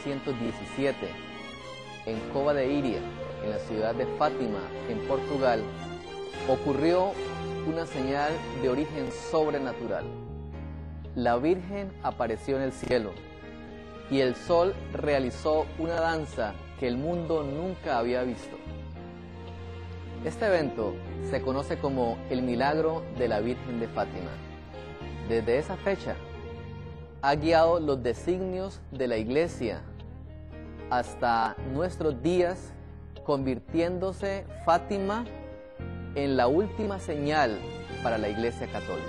1917, en Cova de Iria, en la ciudad de Fátima, en Portugal, ocurrió una señal de origen sobrenatural. La Virgen apareció en el cielo y el sol realizó una danza que el mundo nunca había visto. Este evento se conoce como el milagro de la Virgen de Fátima. Desde esa fecha ha guiado los designios de la Iglesia hasta nuestros días, convirtiéndose Fátima en la última señal para la Iglesia Católica.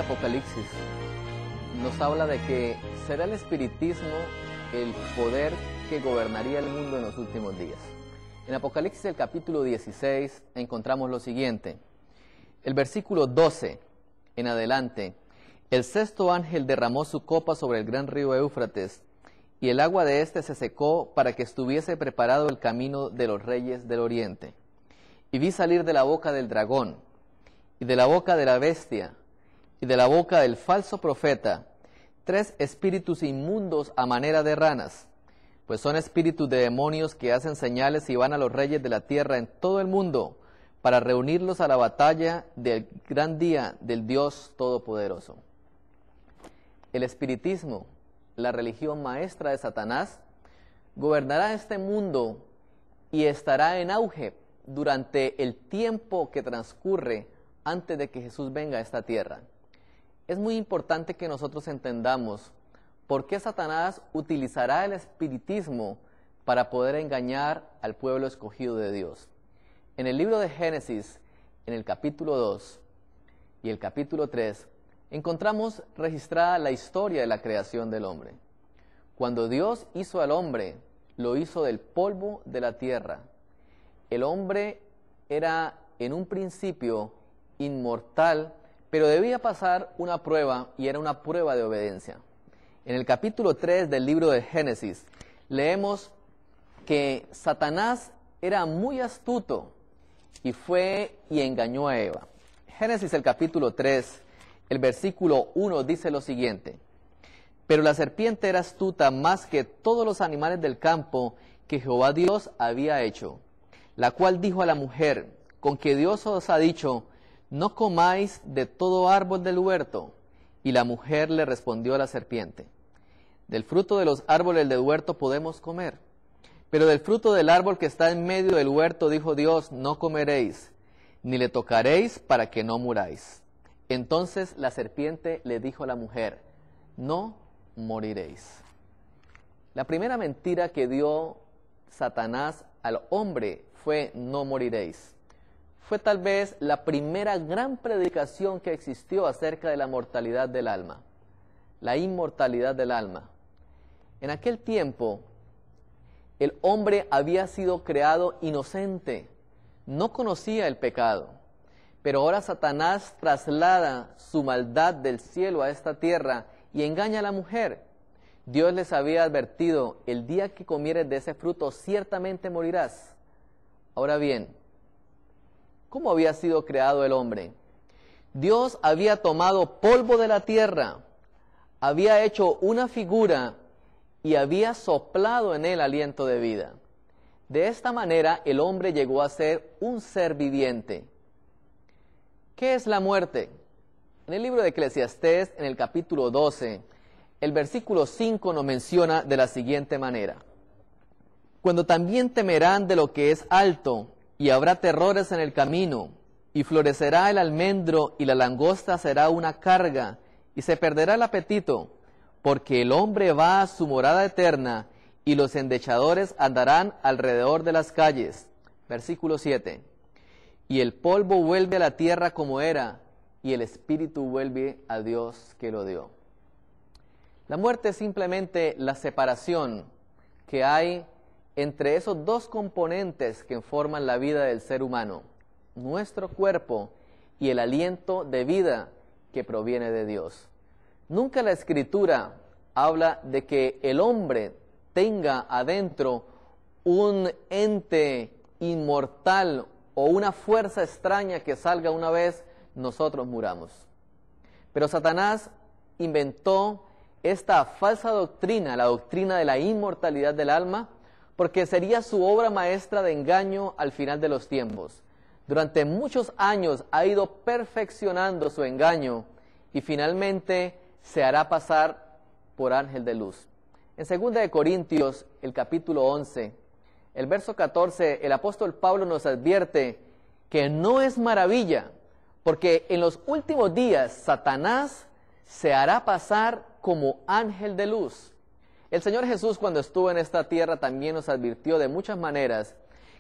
Apocalipsis nos habla de que será el espiritismo el poder que gobernaría el mundo en los últimos días. En Apocalipsis, el capítulo 16, encontramos lo siguiente. El versículo 12 en adelante: el sexto ángel derramó su copa sobre el gran río Éufrates, y el agua de éste se secó para que estuviese preparado el camino de los reyes del oriente. Y vi salir de la boca del dragón, y de la boca de la bestia, y de la boca del falso profeta, 3 espíritus inmundos a manera de ranas, pues son espíritus de demonios que hacen señales y van a los reyes de la tierra en todo el mundo, para reunirlos a la batalla del gran día del Dios Todopoderoso. El espiritismo, la religión maestra de Satanás, gobernará este mundo y estará en auge durante el tiempo que transcurre antes de que Jesús venga a esta tierra. Es muy importante que nosotros entendamos por qué Satanás utilizará el espiritismo para poder engañar al pueblo escogido de Dios. En el libro de Génesis, en el capítulo 2 y el capítulo 3, encontramos registrada la historia de la creación del hombre. Cuando Dios hizo al hombre, lo hizo del polvo de la tierra. El hombre era en un principio inmortal, pero debía pasar una prueba, y era una prueba de obediencia. En el capítulo 3 del libro de Génesis, leemos que Satanás era muy astuto y fue y engañó a Eva. Génesis, el capítulo 3, el versículo 1 dice lo siguiente: pero la serpiente era astuta más que todos los animales del campo que Jehová Dios había hecho, la cual dijo a la mujer: con que Dios os ha dicho, no comáis de todo árbol del huerto. Y la mujer le respondió a la serpiente: del fruto de los árboles del huerto podemos comer, pero del fruto del árbol que está en medio del huerto, dijo Dios, no comeréis, ni le tocaréis para que no muráis. Entonces la serpiente le dijo a la mujer: no moriréis. La primera mentira que dio Satanás al hombre fue: no moriréis. Fue tal vez la primera gran predicación que existió acerca de la mortalidad del alma, la inmortalidad del alma. En aquel tiempo, el hombre había sido creado inocente, no conocía el pecado, pero ahora Satanás traslada su maldad del cielo a esta tierra y engaña a la mujer. Dios les había advertido: el día que comieres de ese fruto ciertamente morirás. Ahora bien, ¿cómo había sido creado el hombre? Dios había tomado polvo de la tierra, había hecho una figura y había soplado en él aliento de vida. De esta manera el hombre llegó a ser un ser viviente. ¿Qué es la muerte? En el libro de Eclesiastés, en el capítulo 12, el versículo 5 nos menciona de la siguiente manera: cuando también temerán de lo que es alto, y habrá terrores en el camino, y florecerá el almendro, y la langosta será una carga, y se perderá el apetito, porque el hombre va a su morada eterna, y los endechadores andarán alrededor de las calles. Versículo 7. Y el polvo vuelve a la tierra como era, y el espíritu vuelve a Dios que lo dio. La muerte es simplemente la separación que hay entre esos dos componentes que forman la vida del ser humano, nuestro cuerpo y el aliento de vida que proviene de Dios. Nunca la Escritura habla de que el hombre tenga adentro un ente inmortal o una fuerza extraña que salga una vez nosotros muramos. Pero Satanás inventó esta falsa doctrina, la doctrina de la inmortalidad del alma, porque sería su obra maestra de engaño al final de los tiempos. Durante muchos años ha ido perfeccionando su engaño y finalmente se hará pasar por ángel de luz. En 2 Corintios, el capítulo 11, el verso 14, el apóstol Pablo nos advierte que no es maravilla, porque en los últimos días Satanás se hará pasar como ángel de luz. El Señor Jesús, cuando estuvo en esta tierra, también nos advirtió de muchas maneras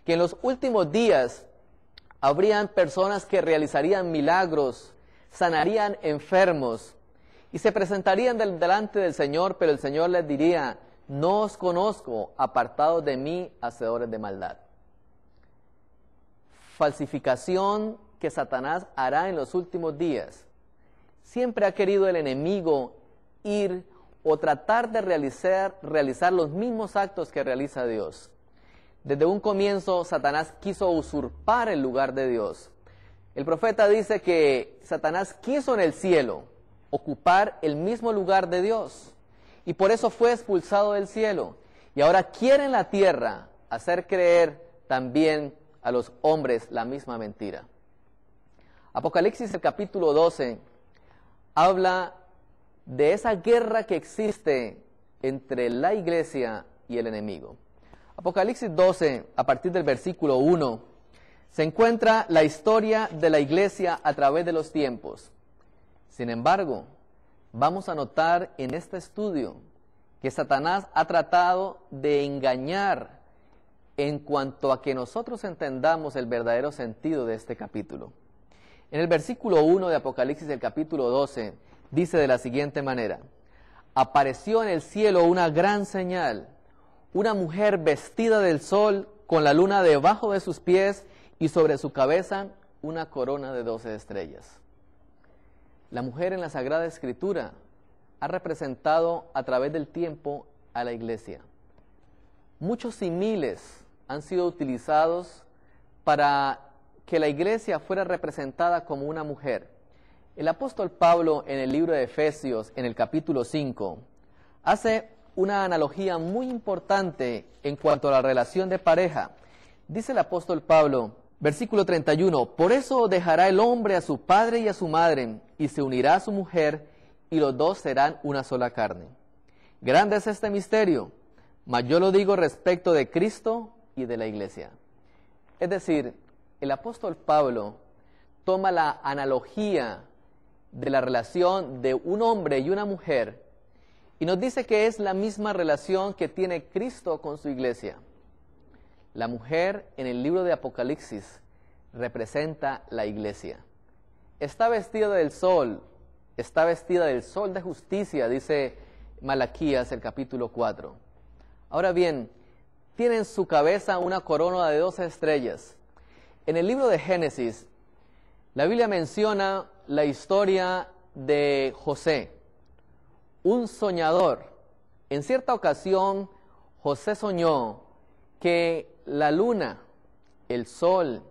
que en los últimos días habrían personas que realizarían milagros, sanarían enfermos y se presentarían delante del Señor, pero el Señor les diría: no os conozco, apartados de mí, hacedores de maldad. Falsificación que Satanás hará en los últimos días. Siempre ha querido el enemigo ir o tratar de realizar los mismos actos que realiza Dios. Desde un comienzo, Satanás quiso usurpar el lugar de Dios. El profeta dice que Satanás quiso en el cielo ocupar el mismo lugar de Dios, y por eso fue expulsado del cielo. Y ahora quiere en la tierra hacer creer también a los hombres la misma mentira. Apocalipsis, el capítulo 12, habla de esa guerra que existe entre la iglesia y el enemigo. Apocalipsis 12, a partir del versículo 1, se encuentra la historia de la iglesia a través de los tiempos. Sin embargo, vamos a notar en este estudio que Satanás ha tratado de engañar en cuanto a que nosotros entendamos el verdadero sentido de este capítulo. En el versículo 1 de Apocalipsis, el capítulo 12, dice de la siguiente manera: apareció en el cielo una gran señal, una mujer vestida del sol, con la luna debajo de sus pies y sobre su cabeza una corona de 12 estrellas. La mujer en la Sagrada Escritura ha representado a través del tiempo a la iglesia. Muchos similes han sido utilizados para que la iglesia fuera representada como una mujer. El apóstol Pablo, en el libro de Efesios, en el capítulo 5, hace una analogía muy importante en cuanto a la relación de pareja. Dice el apóstol Pablo, versículo 31, por eso dejará el hombre a su padre y a su madre, y se unirá a su mujer, y los dos serán una sola carne. Grande es este misterio, mas yo lo digo respecto de Cristo y de la iglesia. Es decir, el apóstol Pablo toma la analogía de la relación de un hombre y una mujer y nos dice que es la misma relación que tiene Cristo con su iglesia. La mujer en el libro de Apocalipsis representa la iglesia. Está vestida del sol de justicia, dice Malaquías, el capítulo 4. Ahora bien, tiene en su cabeza una corona de 12 estrellas. En el libro de Génesis, la Biblia menciona la historia de José, un soñador. En cierta ocasión, José soñó que la luna, el sol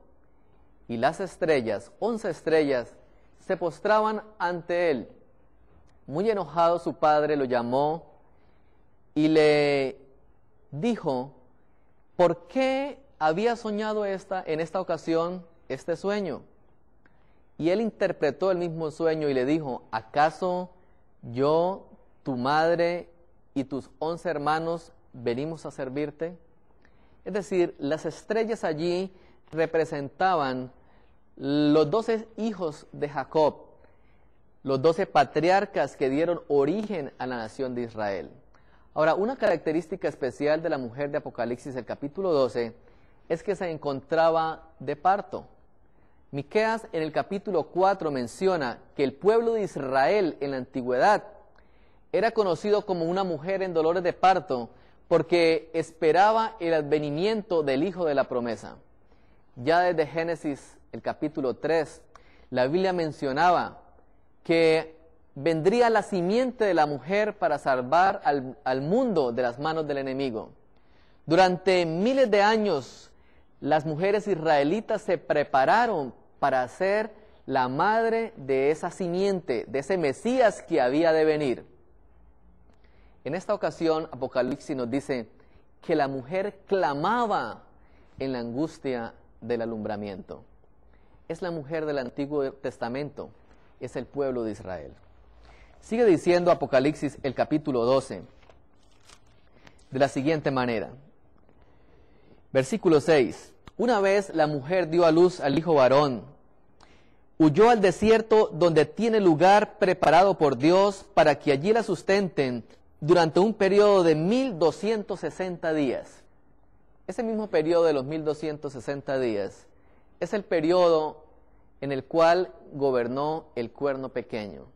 y las estrellas, 11 estrellas, se postraban ante él. Muy enojado, su padre lo llamó y le dijo por qué había soñado en esta ocasión este sueño. Y él interpretó el mismo sueño y le dijo, ¿acaso yo, tu madre y tus 11 hermanos venimos a servirte? Es decir, las estrellas allí representaban los 12 hijos de Jacob, los 12 patriarcas que dieron origen a la nación de Israel. Ahora, una característica especial de la mujer de Apocalipsis, el capítulo 12, es que se encontraba de parto. Miqueas en el capítulo 4 menciona que el pueblo de Israel en la antigüedad era conocido como una mujer en dolores de parto porque esperaba el advenimiento del hijo de la promesa. Ya desde Génesis, el capítulo 3, la Biblia mencionaba que vendría la simiente de la mujer para salvar al mundo de las manos del enemigo. Durante miles de años, las mujeres israelitas se prepararon para ser la madre de esa simiente, de ese Mesías que había de venir. En esta ocasión, Apocalipsis nos dice que la mujer clamaba en la angustia del alumbramiento. Es la mujer del Antiguo Testamento, es el pueblo de Israel. Sigue diciendo Apocalipsis, el capítulo 12, de la siguiente manera. Versículo 6. Una vez la mujer dio a luz al hijo varón, huyó al desierto donde tiene lugar preparado por Dios para que allí la sustenten durante un periodo de 1260 días. Ese mismo periodo de los 1260 días es el periodo en el cual gobernó el cuerno pequeño.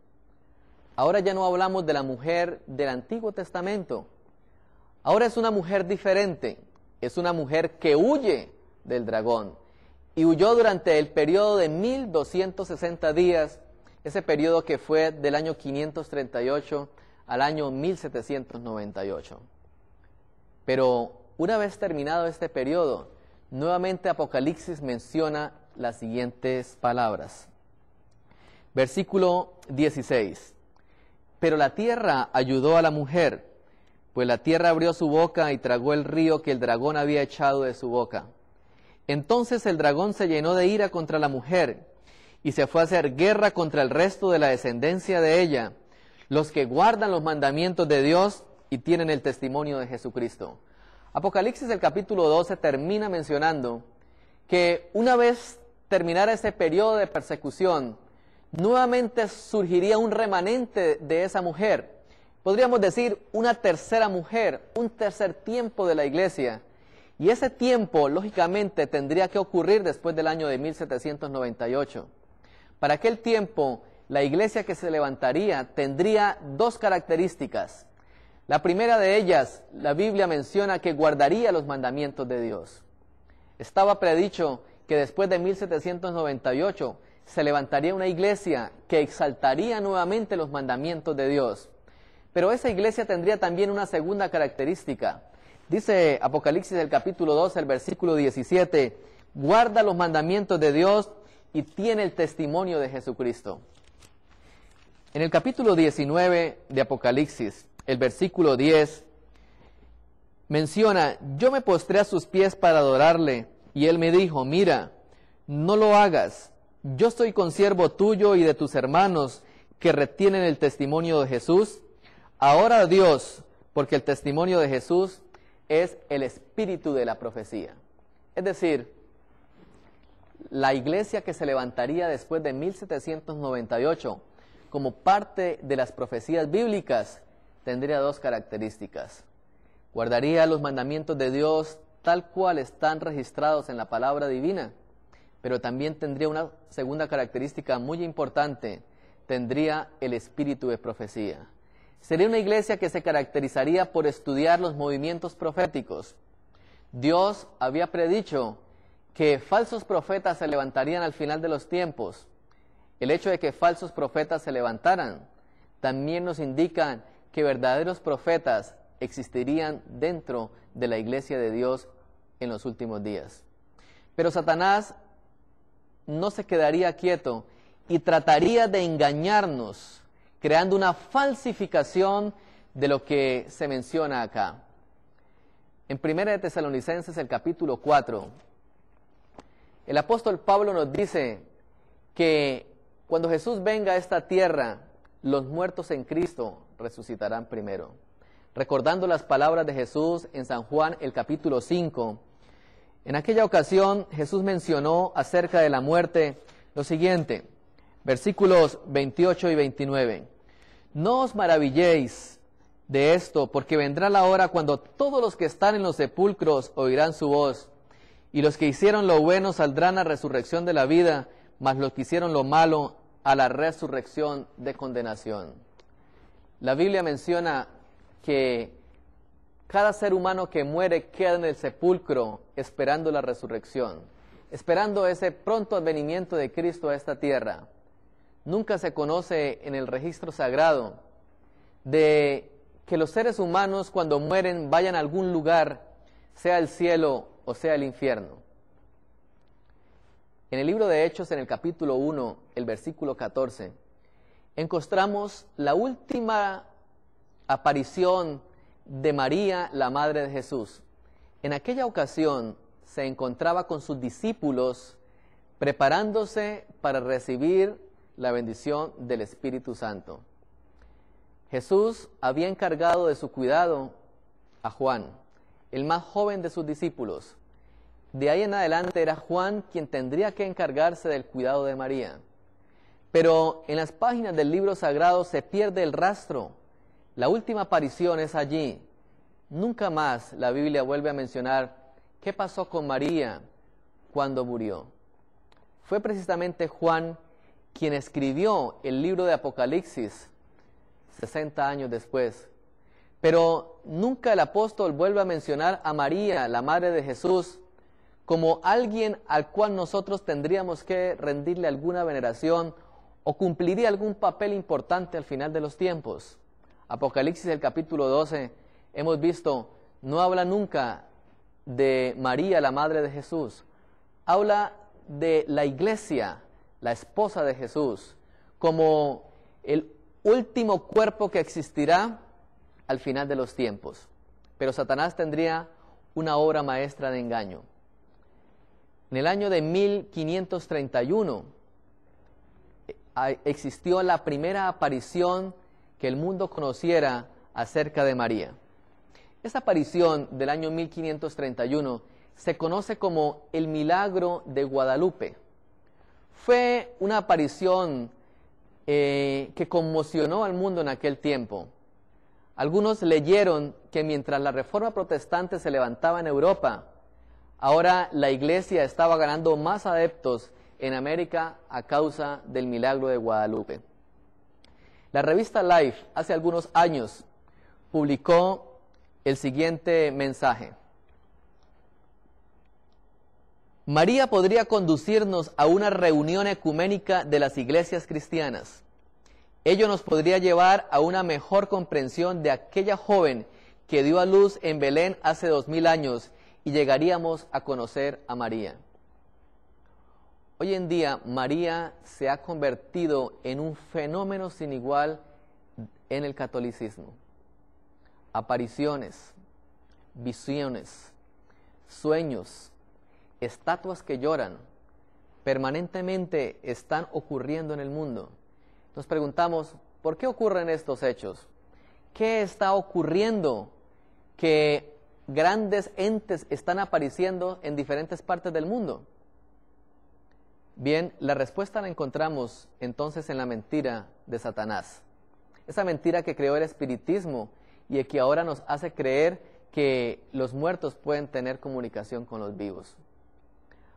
Ahora ya no hablamos de la mujer del Antiguo Testamento. Ahora es una mujer diferente. Es una mujer que huye del dragón. Y huyó durante el periodo de 1260 días, ese periodo que fue del año 538 al año 1798. Pero una vez terminado este periodo, nuevamente Apocalipsis menciona las siguientes palabras. Versículo 16. Pero la tierra ayudó a la mujer, pues la tierra abrió su boca y tragó el río que el dragón había echado de su boca. Entonces el dragón se llenó de ira contra la mujer y se fue a hacer guerra contra el resto de la descendencia de ella, los que guardan los mandamientos de Dios y tienen el testimonio de Jesucristo. Apocalipsis, el capítulo 12, termina mencionando que una vez terminara ese periodo de persecución, nuevamente surgiría un remanente de esa mujer. Podríamos decir una tercera mujer, un tercer tiempo de la iglesia. Y ese tiempo, lógicamente, tendría que ocurrir después del año de 1798. Para aquel tiempo, la iglesia que se levantaría tendría dos características. La primera de ellas, la Biblia menciona que guardaría los mandamientos de Dios. Estaba predicho que después de 1798 se levantaría una iglesia que exaltaría nuevamente los mandamientos de Dios. Pero esa iglesia tendría también una segunda característica. Dice Apocalipsis, el capítulo 12, el versículo 17, guarda los mandamientos de Dios y tiene el testimonio de Jesucristo. En el capítulo 19 de Apocalipsis, el versículo 10, menciona, yo me postré a sus pies para adorarle, y él me dijo, mira, no lo hagas, yo soy consiervo tuyo y de tus hermanos que retienen el testimonio de Jesús. Ahora Dios, porque el testimonio de Jesús es el espíritu de la profecía. Es decir, la iglesia que se levantaría después de 1798 como parte de las profecías bíblicas tendría dos características. Guardaría los mandamientos de Dios tal cual están registrados en la palabra divina, pero también tendría una segunda característica muy importante, tendría el espíritu de profecía. Sería una iglesia que se caracterizaría por estudiar los movimientos proféticos. Dios había predicho que falsos profetas se levantarían al final de los tiempos. El hecho de que falsos profetas se levantaran también nos indica que verdaderos profetas existirían dentro de la iglesia de Dios en los últimos días. Pero Satanás no se quedaría quieto y trataría de engañarnos, creando una falsificación de lo que se menciona acá. En 1 de Tesalonicenses, el capítulo 4, el apóstol Pablo nos dice que cuando Jesús venga a esta tierra, los muertos en Cristo resucitarán primero. Recordando las palabras de Jesús en San Juan, el capítulo 5, en aquella ocasión Jesús mencionó acerca de la muerte lo siguiente, versículos 28 y 29. No os maravilléis de esto, porque vendrá la hora cuando todos los que están en los sepulcros oirán su voz, y los que hicieron lo bueno saldrán a resurrección de la vida, mas los que hicieron lo malo a la resurrección de condenación. La Biblia menciona que cada ser humano que muere queda en el sepulcro esperando la resurrección, esperando ese pronto advenimiento de Cristo a esta tierra. Nunca se conoce en el registro sagrado de que los seres humanos cuando mueren vayan a algún lugar, sea el cielo o sea el infierno. En el libro de Hechos, en el capítulo 1, el versículo 14, encontramos la última aparición de María, la madre de Jesús. En aquella ocasión se encontraba con sus discípulos preparándose para recibir la bendición del Espíritu Santo. Jesús había encargado de su cuidado a Juan, el más joven de sus discípulos. De ahí en adelante era Juan quien tendría que encargarse del cuidado de María. Pero en las páginas del libro sagrado se pierde el rastro. La última aparición es allí. Nunca más la Biblia vuelve a mencionar qué pasó con María cuando murió. Fue precisamente Juan quien escribió el libro de Apocalipsis 60 años después. Pero nunca el apóstol vuelve a mencionar a María, la madre de Jesús, como alguien al cual nosotros tendríamos que rendirle alguna veneración o cumpliría algún papel importante al final de los tiempos. Apocalipsis, el capítulo 12, hemos visto, no habla nunca de María, la madre de Jesús. Habla de la iglesia, la esposa de Jesús, como el último cuerpo que existirá al final de los tiempos. Pero Satanás tendría una obra maestra de engaño. En el año de 1531 existió la primera aparición que el mundo conociera acerca de María. Esa aparición del año 1531 se conoce como el milagro de Guadalupe. Fue una aparición que conmocionó al mundo en aquel tiempo. Algunos leyeron que mientras la Reforma Protestante se levantaba en Europa, ahora la Iglesia estaba ganando más adeptos en América a causa del milagro de Guadalupe. La revista Life, hace algunos años, publicó el siguiente mensaje. María podría conducirnos a una reunión ecuménica de las iglesias cristianas. Ello nos podría llevar a una mejor comprensión de aquella joven que dio a luz en Belén hace 2000 años y llegaríamos a conocer a María. Hoy en día, María se ha convertido en un fenómeno sin igual en el catolicismo. Apariciones, visiones, sueños, estatuas que lloran, permanentemente están ocurriendo en el mundo. Nos preguntamos, ¿por qué ocurren estos hechos? ¿Qué está ocurriendo que grandes entes están apareciendo en diferentes partes del mundo? Bien, la respuesta la encontramos entonces en la mentira de Satanás. Esa mentira que creó el espiritismo y que ahora nos hace creer que los muertos pueden tener comunicación con los vivos.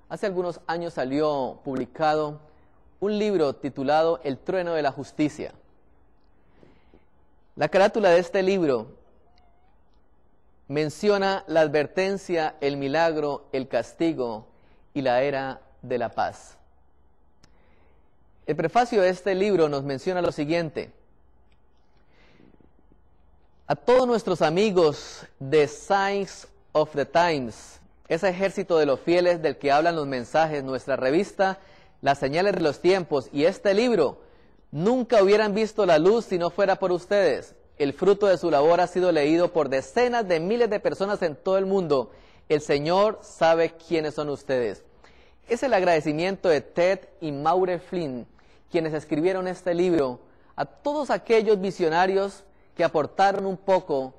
Hace algunos años salió publicado un libro titulado El trueno de la justicia. La carátula de este libro menciona la advertencia, el milagro, el castigo y la era de la paz. El prefacio de este libro nos menciona lo siguiente. A todos nuestros amigos de Signs of the Times, ese ejército de los fieles del que hablan los mensajes, nuestra revista, Las Señales de los Tiempos y este libro, nunca hubieran visto la luz si no fuera por ustedes. El fruto de su labor ha sido leído por decenas de miles de personas en todo el mundo. El Señor sabe quiénes son ustedes. Es el agradecimiento de Ted y Maure Flynn, quienes escribieron este libro, a todos aquellos visionarios que aportaron un poco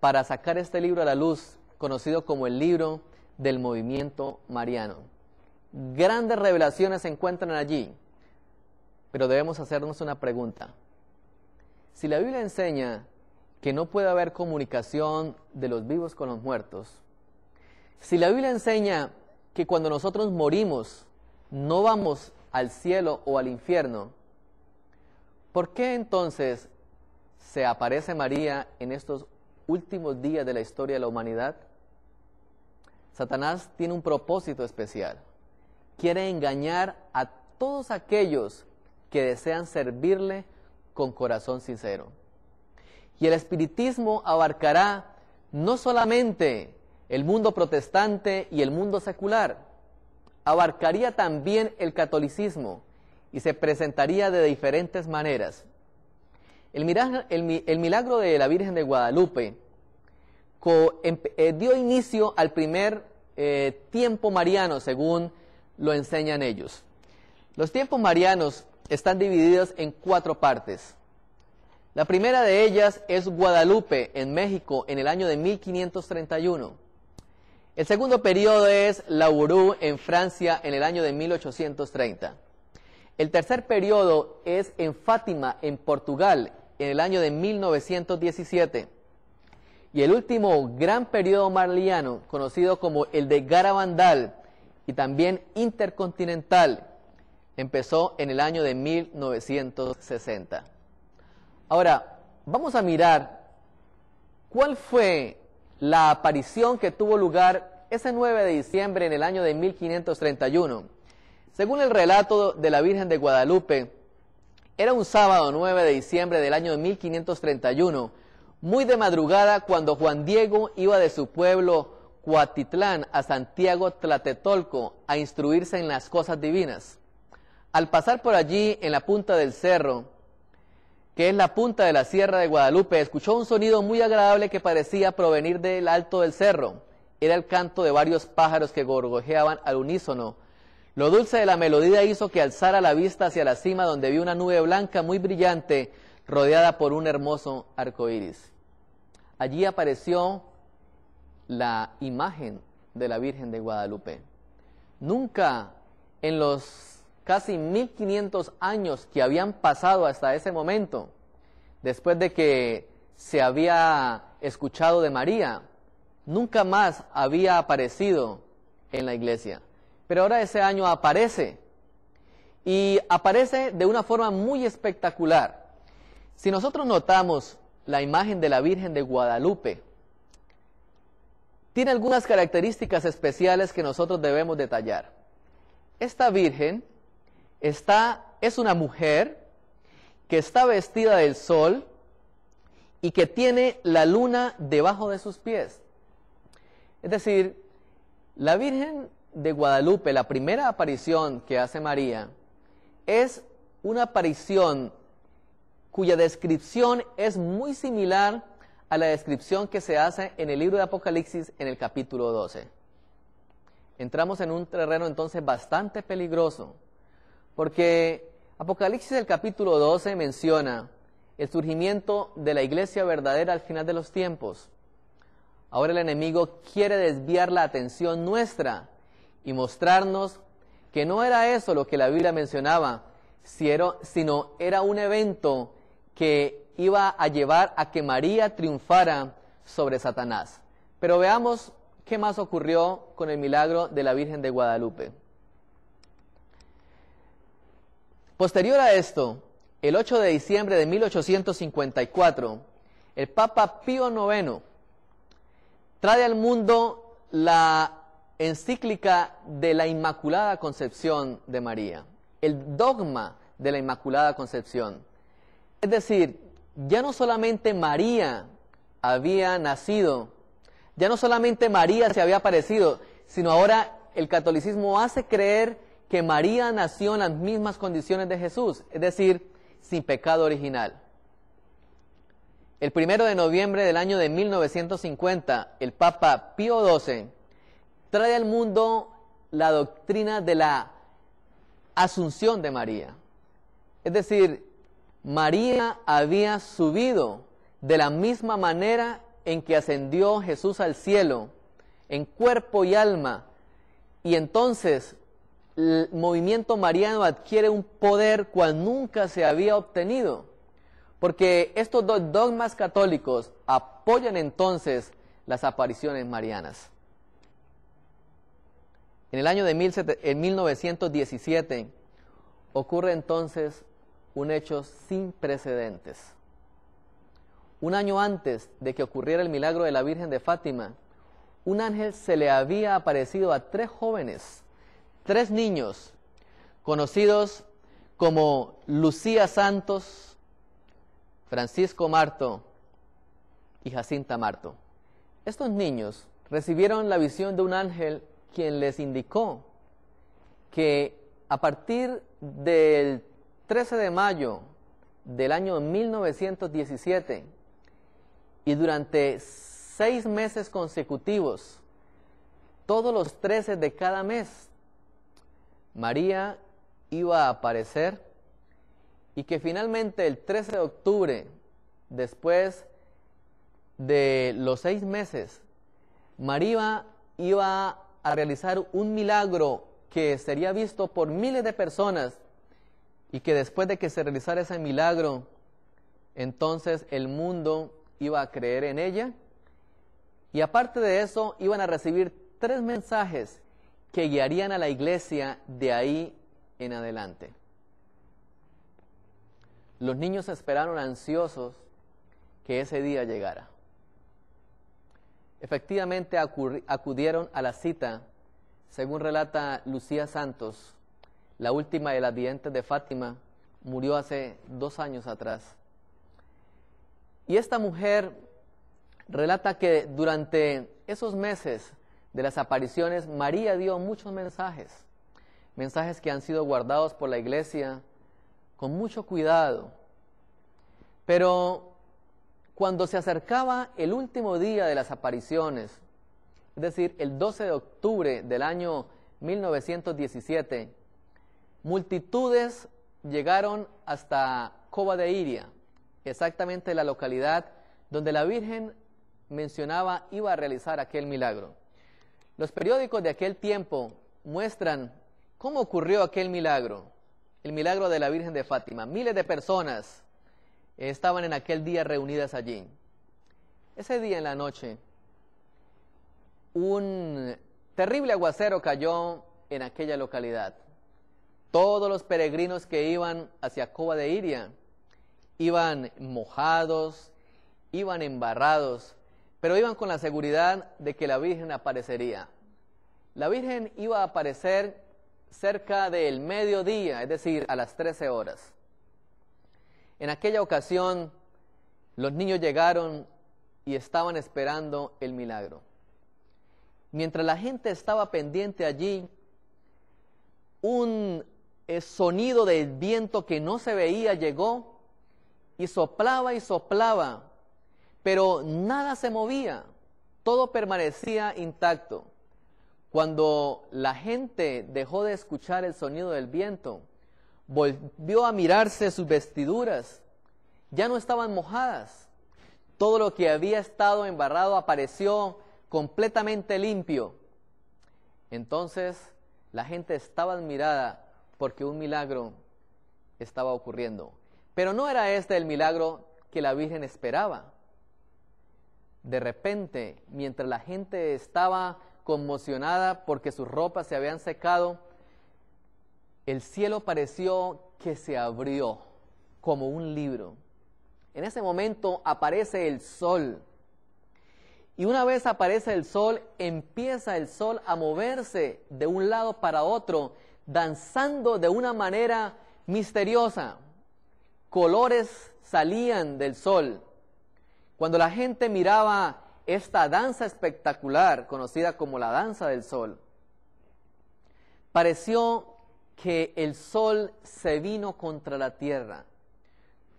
para sacar este libro a la luz, conocido como el libro del movimiento mariano. Grandes revelaciones se encuentran allí, pero debemos hacernos una pregunta. Si la Biblia enseña que no puede haber comunicación de los vivos con los muertos, si la Biblia enseña que cuando nosotros morimos no vamos al cielo o al infierno, ¿por qué entonces se aparece María en estos últimos días de la historia de la humanidad? Satanás tiene un propósito especial. Quiere engañar a todos aquellos que desean servirle con corazón sincero. Y el espiritismo abarcará no solamente el mundo protestante y el mundo secular, abarcaría también el catolicismo y se presentaría de diferentes maneras. El milagro de la Virgen de Guadalupe dio inicio al primer tiempo mariano, según lo enseñan ellos. Los tiempos marianos están divididos en 4 partes. La primera de ellas es Guadalupe, en México, en el año de 1531. El segundo periodo es Labourou, en Francia, en el año de 1830. El tercer periodo es en Fátima, en Portugal, en el año de 1917. Y el último gran periodo mariano, conocido como el de Garabandal y también intercontinental, empezó en el año de 1960. Ahora, vamos a mirar cuál fue la aparición que tuvo lugar ese 9 de diciembre en el año de 1531. Según el relato de la Virgen de Guadalupe, era un sábado 9 de diciembre del año de 1531, muy de madrugada, cuando Juan Diego iba de su pueblo Cuatitlán a Santiago Tlatetolco a instruirse en las cosas divinas. Al pasar por allí, en la punta del cerro, que es la punta de la Sierra de Guadalupe, escuchó un sonido muy agradable que parecía provenir del alto del cerro. Era el canto de varios pájaros que gorgojeaban al unísono. Lo dulce de la melodía hizo que alzara la vista hacia la cima, donde vio una nube blanca muy brillante, rodeada por un hermoso arco iris. Allí apareció la imagen de la Virgen de Guadalupe. Nunca en los casi 1500 años que habían pasado hasta ese momento, después de que se había escuchado de María, nunca más había aparecido en la iglesia. Pero ahora ese año aparece, y aparece de una forma muy espectacular. Si nosotros notamos la imagen de la Virgen de Guadalupe, tiene algunas características especiales que nosotros debemos detallar. Esta Virgen es una mujer que está vestida del sol y que tiene la luna debajo de sus pies. Es decir, la Virgen de Guadalupe, la primera aparición que hace María, es una aparición cuya descripción es muy similar a la descripción que se hace en el libro de Apocalipsis en el capítulo 12. Entramos en un terreno entonces bastante peligroso, porque Apocalipsis el capítulo 12 menciona el surgimiento de la iglesia verdadera al final de los tiempos. Ahora el enemigo quiere desviar la atención nuestra y mostrarnos que no era eso lo que la Biblia mencionaba, sino era un evento que iba a llevar a que María triunfara sobre Satanás. Pero veamos qué más ocurrió con el milagro de la Virgen de Guadalupe. Posterior a esto, el 8 de diciembre de 1854, el Papa Pío IX trae al mundo la encíclica de la Inmaculada Concepción de María, el dogma de la Inmaculada Concepción. Es decir, ya no solamente María había nacido, ya no solamente María se había aparecido, sino ahora el catolicismo hace creer que María nació en las mismas condiciones de Jesús, es decir, sin pecado original. El 1 de noviembre del año de 1950, el Papa Pío XII trae al mundo la doctrina de la Asunción de María. Es decir, María había subido de la misma manera en que ascendió Jesús al cielo, en cuerpo y alma, y entonces el movimiento mariano adquiere un poder cual nunca se había obtenido, porque estos dos dogmas católicos apoyan entonces las apariciones marianas. En el año de 1917 ocurre entonces un hecho sin precedentes. Un año antes de que ocurriera el milagro de la Virgen de Fátima, un ángel se le había aparecido a 3 jóvenes, 3 niños, conocidos como Lucía Santos, Francisco Marto y Jacinta Marto. Estos niños recibieron la visión de un ángel quien les indicó que a partir del 13 de mayo del año 1917 y durante 6 meses consecutivos, todos los 13 de cada mes, María iba a aparecer y que finalmente el 13 de octubre, después de los 6 meses, María iba a realizar un milagro que sería visto por miles de personas y que después de que se realizara ese milagro, entonces el mundo iba a creer en ella. Y aparte de eso, iban a recibir 3 mensajes que guiarían a la iglesia de ahí en adelante. Los niños esperaron ansiosos que ese día llegara. Efectivamente acudieron a la cita, según relata Lucía Santos, la última de las videntes de Fátima, murió hace 2 años atrás. Y esta mujer relata que durante esos meses de las apariciones, María dio muchos mensajes que han sido guardados por la iglesia con mucho cuidado. Pero cuando se acercaba el último día de las apariciones, es decir, el 12 de octubre del año 1917, multitudes llegaron hasta Cova de Iria, exactamente la localidad donde la Virgen mencionaba iba a realizar aquel milagro. Los periódicos de aquel tiempo muestran cómo ocurrió aquel milagro, el milagro de la Virgen de Fátima. Miles de personas estaban en aquel día reunidas allí. Ese día en la noche, un terrible aguacero cayó en aquella localidad. Todos los peregrinos que iban hacia Cova de Iria iban mojados, iban embarrados, pero iban con la seguridad de que la Virgen aparecería. La Virgen iba a aparecer cerca del mediodía, es decir, a las 13 horas. En aquella ocasión, los niños llegaron y estaban esperando el milagro. Mientras la gente estaba pendiente allí, un sonido del viento que no se veía llegó y soplaba, pero nada se movía, todo permanecía intacto. Cuando la gente dejó de escuchar el sonido del viento, volvió a mirarse sus vestiduras, ya no estaban mojadas. Todo lo que había estado embarrado apareció completamente limpio. Entonces la gente estaba admirada porque un milagro estaba ocurriendo. Pero no era este el milagro que la Virgen esperaba. De repente, mientras la gente estaba conmocionada porque sus ropas se habían secado, el cielo pareció que se abrió como un libro. En ese momento aparece el sol. Y una vez aparece el sol, empieza el sol a moverse de un lado para otro, danzando de una manera misteriosa. Colores salían del sol. Cuando la gente miraba esta danza espectacular, conocida como la danza del sol, pareció que el sol se vino contra la tierra.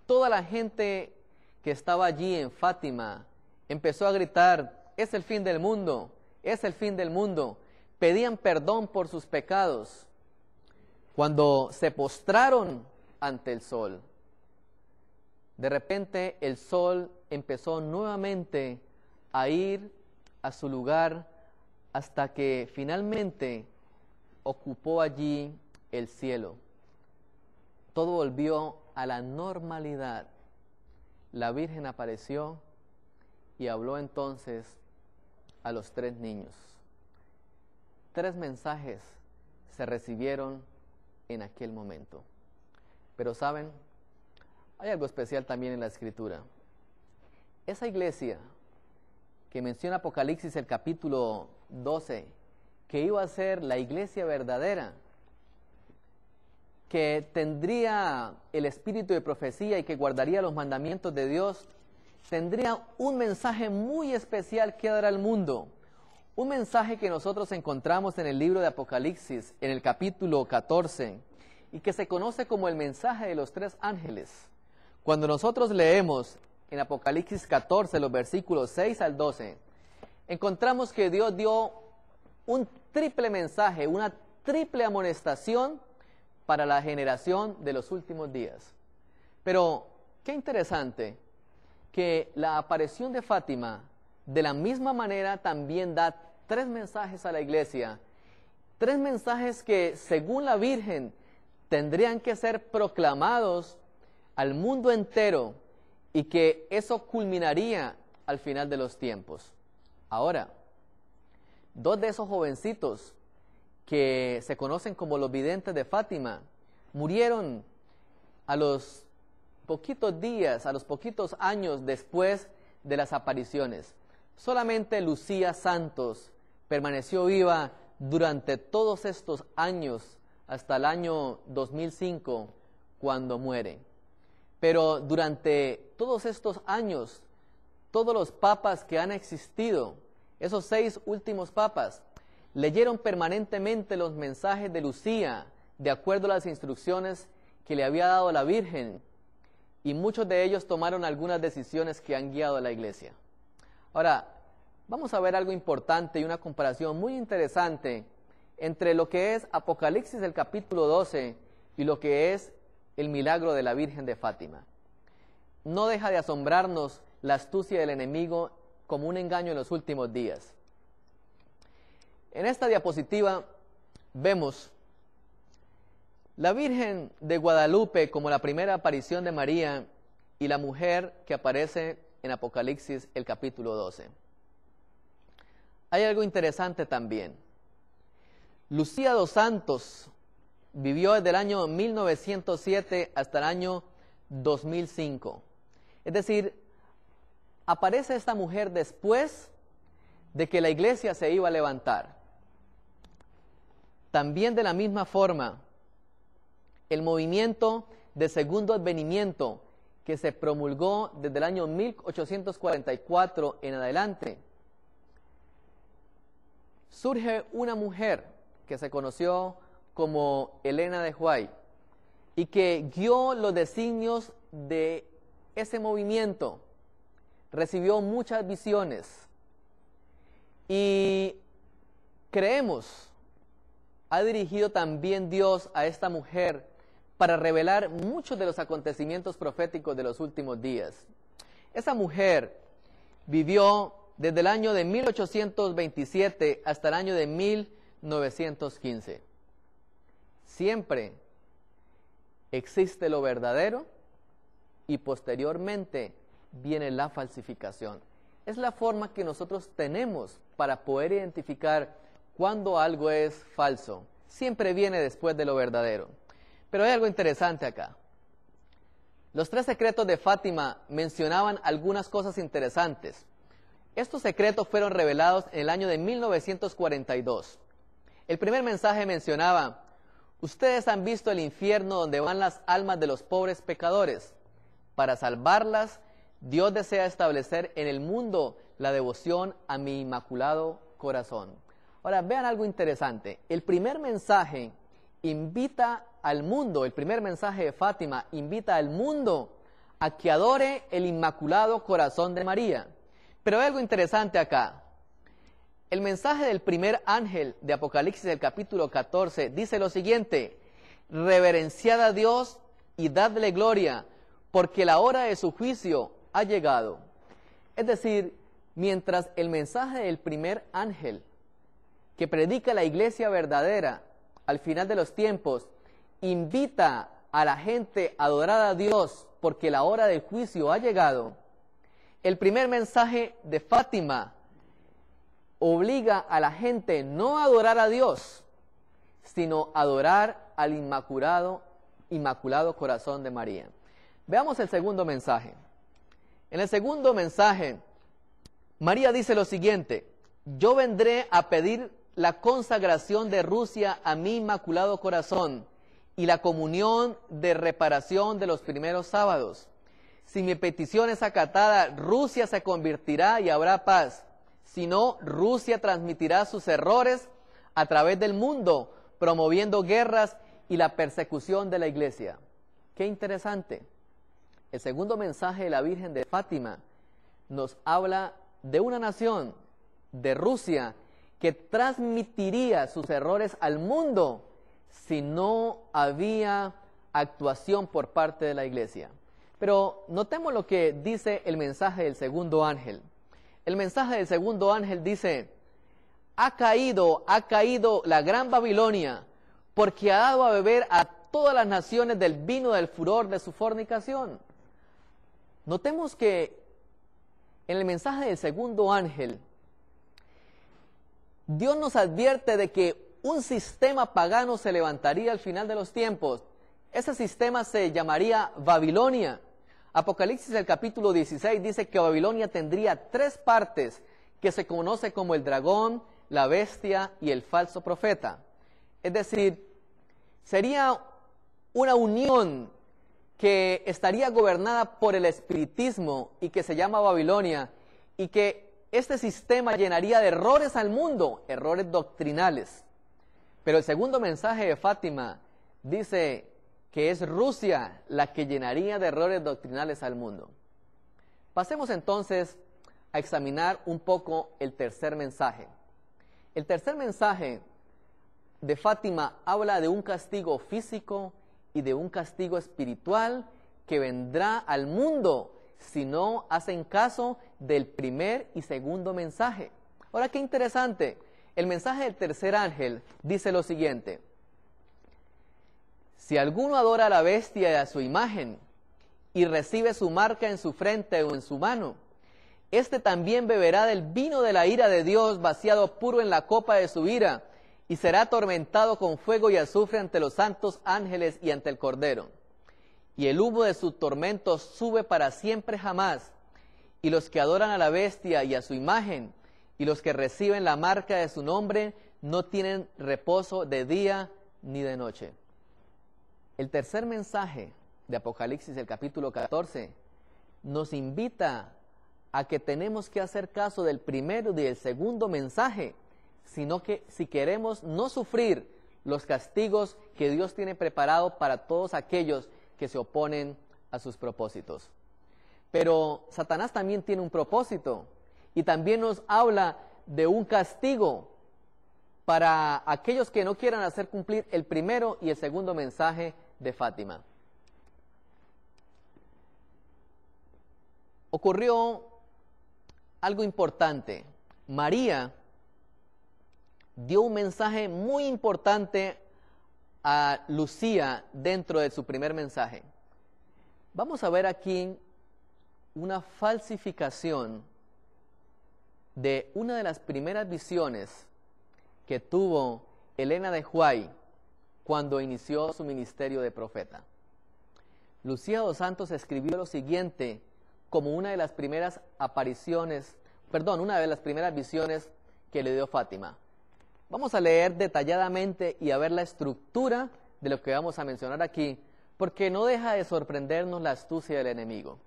Toda la gente que estaba allí en Fátima empezó a gritar: es el fin del mundo, es el fin del mundo. Pedían perdón por sus pecados. Cuando se postraron ante el sol, de repente el sol empezó nuevamente a ir a su lugar hasta que finalmente ocupó allí el cielo. Todo volvió a la normalidad. la Virgen apareció y habló entonces a los 3 niños. 3 mensajes se recibieron en aquel momento. Pero ¿saben? Hay algo especial también en la Escritura. Esa iglesia que menciona Apocalipsis el capítulo 12, que iba a ser la iglesia verdadera, que tendría el espíritu de profecía y que guardaría los mandamientos de Dios, tendría un mensaje muy especial que dar al mundo. Un mensaje que nosotros encontramos en el libro de Apocalipsis, en el capítulo 14, y que se conoce como el mensaje de los 3 ángeles. Cuando nosotros leemos en Apocalipsis 14, los versículos 6 al 12, encontramos que Dios dio un triple mensaje, una triple amonestación para la generación de los últimos días. Pero qué interesante que la aparición de Fátima de la misma manera también da 3 mensajes a la iglesia, 3 mensajes que según la Virgen tendrían que ser proclamados al mundo entero y que eso culminaría al final de los tiempos. Ahora, 2 de esos jovencitos que se conocen como los videntes de Fátima murieron a los poquitos días, a los poquitos años después de las apariciones. Solamente Lucía Santos permaneció viva durante todos estos años, hasta el año 2005, cuando muere. Pero durante todos estos años, todos los papas que han existido, esos 6 últimos papas, leyeron permanentemente los mensajes de Lucía, de acuerdo a las instrucciones que le había dado la Virgen, y muchos de ellos tomaron algunas decisiones que han guiado a la iglesia. Ahora, vamos a ver algo importante y una comparación muy interesante entre lo que es Apocalipsis el capítulo 12 y lo que es el milagro de la Virgen de Fátima. No deja de asombrarnos la astucia del enemigo como un engaño en los últimos días. En esta diapositiva vemos la Virgen de Guadalupe como la primera aparición de María y la mujer que aparece en Apocalipsis el capítulo 12. Hay algo interesante también. Lucía dos Santos vivió desde el año 1907 hasta el año 2005. Es decir, aparece esta mujer después de que la iglesia se iba a levantar. También de la misma forma, el movimiento de segundo advenimiento que se promulgó desde el año 1844 en adelante, surge una mujer que se conoció como Elena de White y que guió los designios de ese movimiento, recibió muchas visiones y creemos ha dirigido también Dios a esta mujer para revelar muchos de los acontecimientos proféticos de los últimos días. Esa mujer vivió desde el año de 1827 hasta el año de 1915. Siempre existe lo verdadero y posteriormente viene la falsificación. Es la forma que nosotros tenemos para poder identificar cuando algo es falso. Siempre viene después de lo verdadero. Pero hay algo interesante acá. Los 3 secretos de Fátima mencionaban algunas cosas interesantes. Estos secretos fueron revelados en el año de 1942. El primer mensaje mencionaba: ustedes han visto el infierno donde van las almas de los pobres pecadores. Para salvarlas, Dios desea establecer en el mundo la devoción a mi inmaculado corazón. Ahora, vean algo interesante. El primer mensaje invita al mundo, el primer mensaje de Fátima invita al mundo a que adore el inmaculado corazón de María. Pero hay algo interesante acá. El mensaje del primer ángel de Apocalipsis, del capítulo 14, dice lo siguiente: reverenciad a Dios y dadle gloria, porque la hora de su juicio ha llegado. Es decir, mientras el mensaje del primer ángel, que predica la iglesia verdadera al final de los tiempos, invita a la gente a adorar a Dios porque la hora del juicio ha llegado, el primer mensaje de Fátima obliga a la gente no a adorar a Dios, sino a adorar al Inmaculado Corazón de María. Veamos el segundo mensaje. En el segundo mensaje, María dice lo siguiente: yo vendré a pedir la consagración de Rusia a mi Inmaculado Corazón y la comunión de reparación de los primeros sábados. Si mi petición es acatada, Rusia se convertirá y habrá paz. Si no, Rusia transmitirá sus errores a través del mundo, promoviendo guerras y la persecución de la Iglesia. Qué interesante. El segundo mensaje de la Virgen de Fátima nos habla de una nación, de Rusia, que transmitiría sus errores al mundo si no había actuación por parte de la Iglesia. Pero notemos lo que dice el mensaje del segundo ángel. El mensaje del segundo ángel dice: ha caído la gran Babilonia, porque ha dado a beber a todas las naciones del vino del furor de su fornicación. Notemos que en el mensaje del segundo ángel, Dios nos advierte de que un sistema pagano se levantaría al final de los tiempos. Ese sistema se llamaría Babilonia. Apocalipsis, el capítulo 16, dice que Babilonia tendría 3 partes, que se conoce como el dragón, la bestia y el falso profeta. Es decir, sería una unión que estaría gobernada por el espiritismo y que se llama Babilonia, y que este sistema llenaría de errores al mundo, errores doctrinales. Pero el segundo mensaje de Fátima dice que es Rusia la que llenaría de errores doctrinales al mundo. Pasemos entonces a examinar un poco el tercer mensaje. El tercer mensaje de Fátima habla de un castigo físico y de un castigo espiritual que vendrá al mundo si no hacen caso del primer y segundo mensaje. Ahora, qué interesante. El mensaje del tercer ángel dice lo siguiente: si alguno adora a la bestia y a su imagen y recibe su marca en su frente o en su mano, este también beberá del vino de la ira de Dios, vaciado puro en la copa de su ira, y será atormentado con fuego y azufre ante los santos ángeles y ante el Cordero. Y el humo de su tormento sube para siempre jamás. Y los que adoran a la bestia y a su imagen, y los que reciben la marca de su nombre, no tienen reposo de día ni de noche. El tercer mensaje de Apocalipsis, el capítulo 14, nos invita a que tenemos que hacer caso del primero y del segundo mensaje, sino que si queremos no sufrir los castigos que Dios tiene preparado para todos aquellos que se oponen a sus propósitos. Pero Satanás también tiene un propósito y también nos habla de un castigo para aquellos que no quieran hacer cumplir el primero y el segundo mensaje de Fátima. Ocurrió algo importante. María dio un mensaje muy importante a Lucía dentro de su primer mensaje. Vamos a ver aquí una falsificación de una de las primeras visiones que tuvo Elena de Huay cuando inició su ministerio de profeta. Lucía dos Santos escribió lo siguiente como una de las primeras una de las primeras visiones que le dio Fátima. Vamos a leer detalladamente y a ver la estructura de lo que vamos a mencionar aquí, porque no deja de sorprendernos la astucia del enemigo.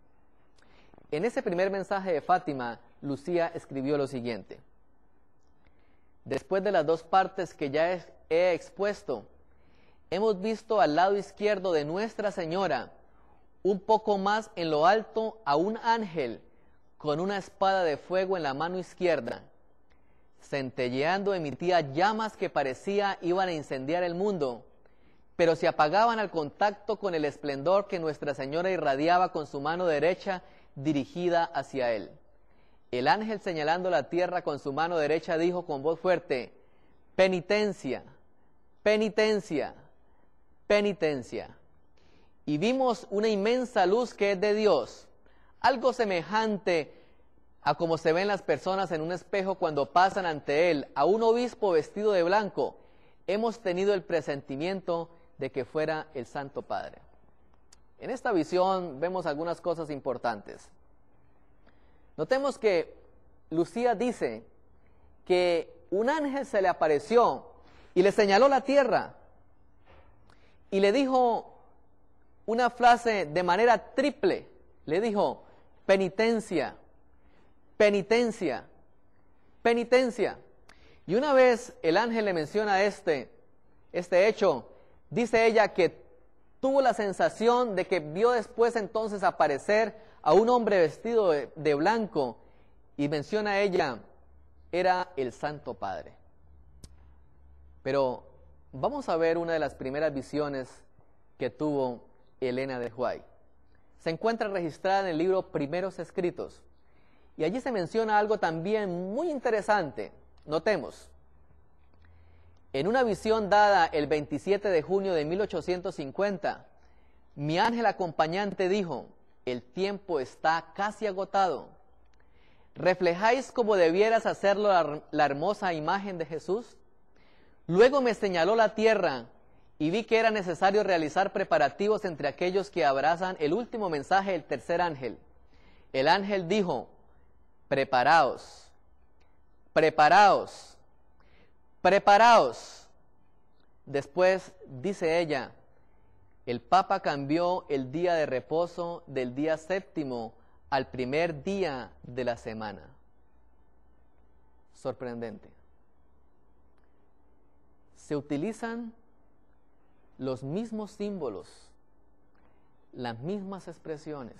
En ese primer mensaje de Fátima, Lucía escribió lo siguiente: después de las 2 partes que ya he expuesto, hemos visto al lado izquierdo de Nuestra Señora, un poco más en lo alto, a un ángel con una espada de fuego en la mano izquierda. Centelleando emitía llamas que parecía iban a incendiar el mundo, pero se apagaban al contacto con el esplendor que Nuestra Señora irradiaba con su mano derecha dirigida hacia él. El ángel, señalando la tierra con su mano derecha, dijo con voz fuerte: penitencia, penitencia, penitencia. y vimos una inmensa luz que es de Dios, algo semejante a como se ven las personas en un espejo cuando pasan ante él, a un obispo vestido de blanco. Hemos tenido el presentimiento de que fuera el Santo Padre. En esta visión vemos algunas cosas importantes. Notemos que Lucía dice que un ángel se le apareció y le señaló la tierra y le dijo una frase de manera triple. Le dijo: penitencia, penitencia, penitencia. Y una vez el ángel le menciona este hecho, dice ella que tuvo la sensación de que vio después entonces aparecer a un hombre vestido de blanco, y menciona ella, era el Santo Padre. Pero vamos a ver una de las primeras visiones que tuvo Elena de White. Se encuentra registrada en el libro Primeros Escritos, y allí se menciona algo también muy interesante. Notemos: en una visión dada el 27 de junio de 1850, mi ángel acompañante dijo: el tiempo está casi agotado. ¿Reflejáis como debieras hacerlo la hermosa imagen de Jesús? Luego me señaló la tierra y vi que era necesario realizar preparativos entre aquellos que abrazan el último mensaje del tercer ángel. El ángel dijo: preparaos, preparaos, preparaos. Después dice ella: el Papa cambió el día de reposo del día séptimo al primer día de la semana. Sorprendente. Se utilizan los mismos símbolos, las mismas expresiones.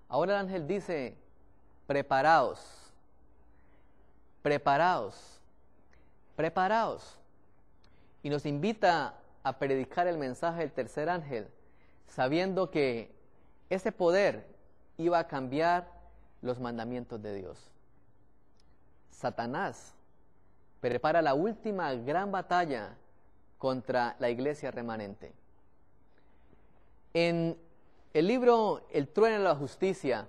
Ahora el ángel dice: preparaos, preparaos, preparaos. Y nos invita a predicar el mensaje del tercer ángel, sabiendo que ese poder iba a cambiar los mandamientos de Dios. Satanás prepara la última gran batalla contra la iglesia remanente. En el libro El trueno de la justicia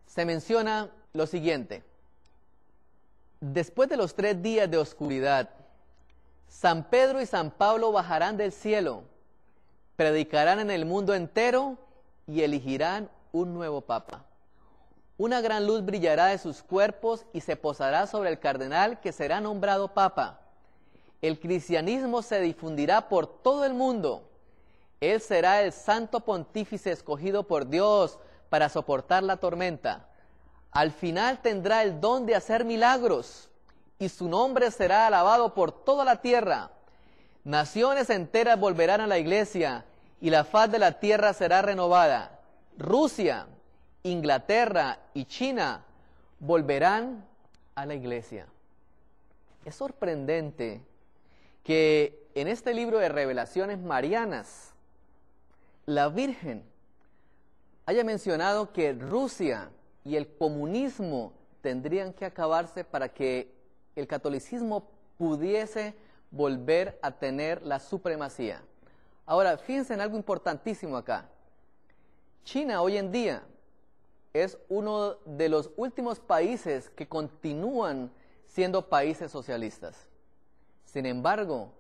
se menciona lo siguiente: después de los 3 días de oscuridad, San Pedro y San Pablo bajarán del cielo, predicarán en el mundo entero y elegirán un nuevo papa. Una gran luz brillará de sus cuerpos y se posará sobre el cardenal que será nombrado papa. El cristianismo se difundirá por todo el mundo. Él será el santo pontífice escogido por Dios para soportar la tormenta. Al final tendrá el don de hacer milagros y su nombre será alabado por toda la tierra. Naciones enteras volverán a la iglesia y la faz de la tierra será renovada. Rusia, Inglaterra y China volverán a la iglesia. Es sorprendente que en este libro de revelaciones marianas, la Virgen haya mencionado que Rusia y el comunismo tendrían que acabarse para que el catolicismo pudiese volver a tener la supremacía. Ahora, fíjense en algo importantísimo acá. China hoy en día es uno de los últimos países que continúan siendo países socialistas. Sin embargo,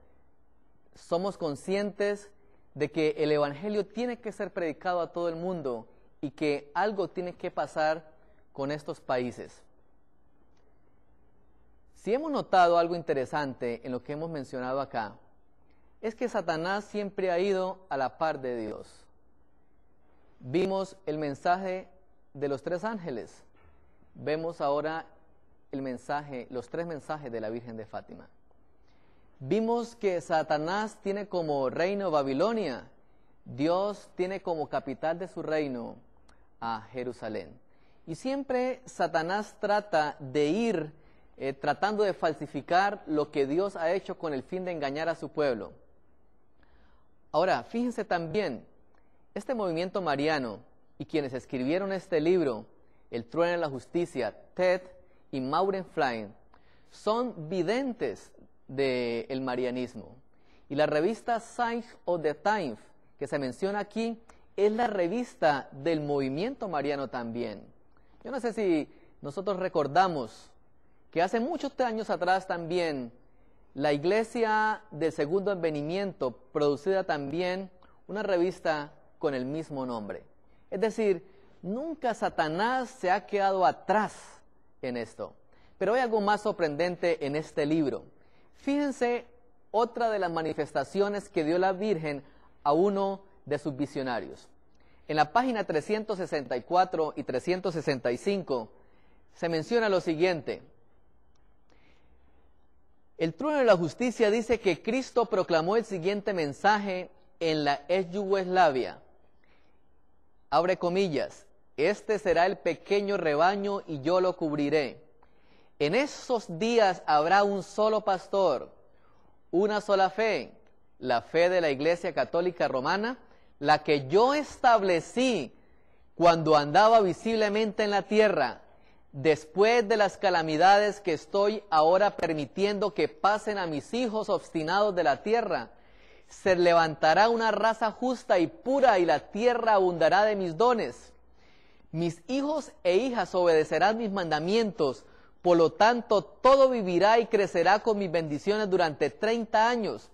somos conscientes de que el evangelio tiene que ser predicado a todo el mundo y que algo tiene que pasar con estos países. Si hemos notado algo interesante en lo que hemos mencionado acá, es que Satanás siempre ha ido a la par de Dios. Vimos el mensaje de los 3 ángeles. Vemos ahora los 3 mensajes de la Virgen de Fátima. Vimos que Satanás tiene como reino Babilonia. Dios tiene como capital de su reino a Jerusalén. Y siempre Satanás trata de ir tratando de falsificar lo que Dios ha hecho con el fin de engañar a su pueblo. Ahora, fíjense también, este movimiento mariano y quienes escribieron este libro, El trueno de la justicia, Ted y Maureen Flynn, son videntes del marianismo. Y la revista Signs of the Times, que se menciona aquí es la revista del movimiento mariano también. Yo no sé si nosotros recordamos que hace muchos años atrás también la Iglesia del Segundo Advenimiento producía también una revista con el mismo nombre. Es decir, nunca Satanás se ha quedado atrás en esto. Pero hay algo más sorprendente en este libro. Fíjense otra de las manifestaciones que dio la Virgen a uno de sus visionarios. En la página 364 y 365 se menciona lo siguiente. El trueno de la justicia dice que Cristo proclamó el siguiente mensaje en la ex Yugoslavia. Abre comillas, este será el pequeño rebaño y yo lo cubriré. En esos días habrá un solo pastor, una sola fe, la fe de la Iglesia Católica Romana, la que yo establecí cuando andaba visiblemente en la tierra. Después de las calamidades que estoy ahora permitiendo que pasen a mis hijos obstinados de la tierra, se levantará una raza justa y pura y la tierra abundará de mis dones. Mis hijos e hijas obedecerán mis mandamientos, por lo tanto todo vivirá y crecerá con mis bendiciones durante 30 años.